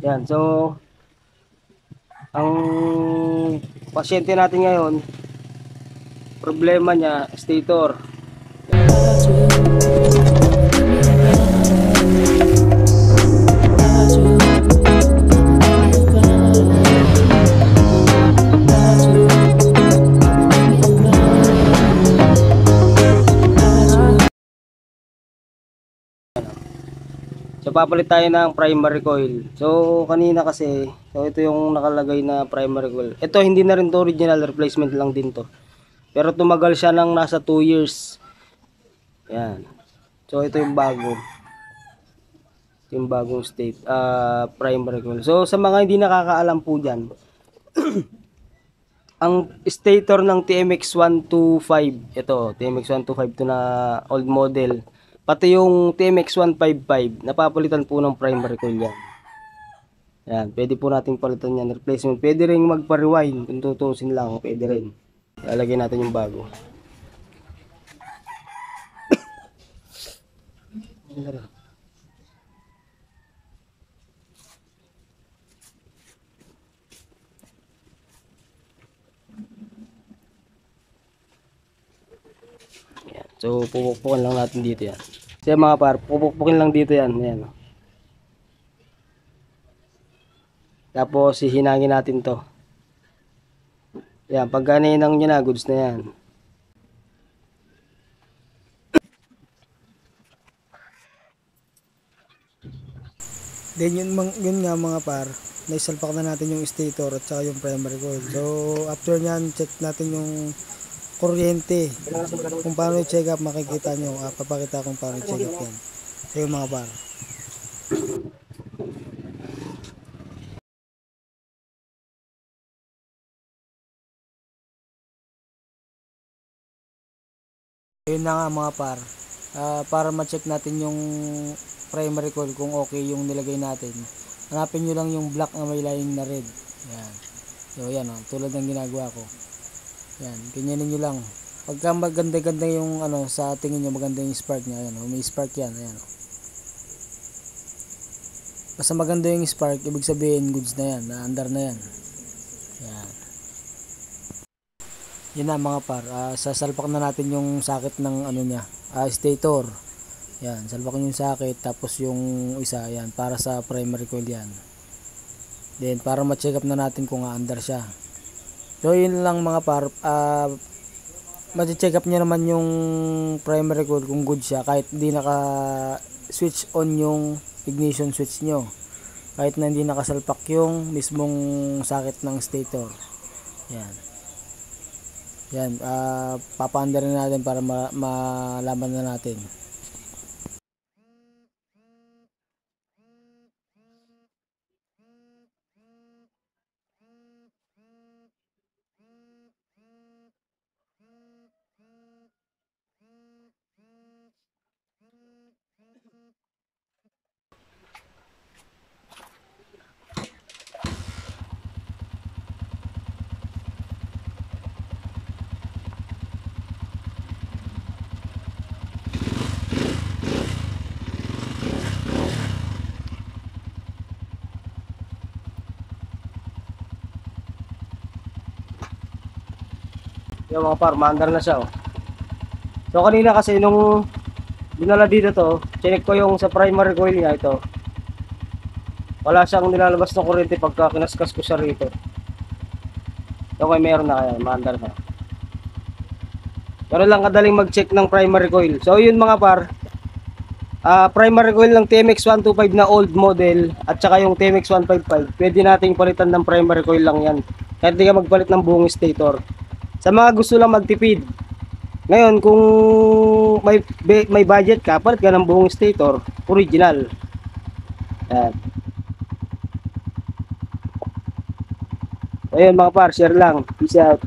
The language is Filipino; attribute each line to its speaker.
Speaker 1: Yan, so ang pasyente natin ngayon, problema niya, stator. So papalit tayo ng primary coil. So kanina kasi, so ito yung nakalagay na primary coil. Ito hindi na rin to original, replacement lang din to. Pero tumagal siya ng nasa 2 years. Yan. So ito yung bago. Ito yung bagong state primary coil. So sa mga hindi nakakaalam po diyan, ang stator ng TMX125, ito, TMX125 to na old model. Pati yung TMX155, napapalitan po ng primary coil yan. Yan, pwede po nating palitan yan, replacement. Pwede rin magpa-rewind, kung tutusin lang, pwede rin. Lalagay natin yung bago. Yan. So, pupukpukin lang natin dito yan. Kasi mga par, pupukpukin lang dito yan. Yan. Tapos, hihinangin natin to. Yan, pag ganinang nyo na, goods na yan.
Speaker 2: Then yun nga mga par, naisalpak na natin yung stator at saka yung primary coil. So after nyan, check natin yung kuryente. Kung paano i-check up, makikita nyo. Papakita kung paano i-check up yan. So yung mga par. Yun na nga mga par. Para ma-check natin yung primary coil kung okay yung nilagay natin. Hanapin nyo lang yung black na may line na red. Yan. So yan o, tulad ng ginagawa ko. Yan, ganyanin nyo lang. Pagka maganda-ganda yung ano, sa tingin nyo maganda yung spark nya. Ayan o, may spark yan. Ayan o. Basta maganda yung spark, ibig sabihin goods na yan, na-under na yan. Yan. Yan na mga par, sasalpak na natin yung sakit ng ano nya, stator. Yan, salpakin yung sakit, tapos yung isa, yan, para sa primary coil yan. Then, para ma-check up na natin kung under siya. So, yun lang mga par, ma-check up niya naman yung primary coil kung good siya, kahit hindi naka-switch on yung ignition switch nyo. Kahit na hindi nakasalpak yung mismong sakit ng stator. Yan. Yan, papaandar na natin para malaman na natin.
Speaker 1: Yung mga par, maandar na siya oh. So kanina kasi nung dinala dito to, check ko yung sa primary coil niya ito. Wala siyang nilalabas na kuryente pagka kinaskas ko siya rito. Okay, meron na kaya, maandar na. Pero lang kadaling mag-check ng primary coil. So yun mga par, primary coil ng TMX125 na old model at saka yung TMX155, pwede nating palitan ng primary coil lang yan. Kahit di ka magpalit ng buong stator. Sa mga gusto lang magtipid. Ngayon, kung may budget ka, palit ka ng buong stator, original. Yan. Ayun mga par, share lang. Peace out.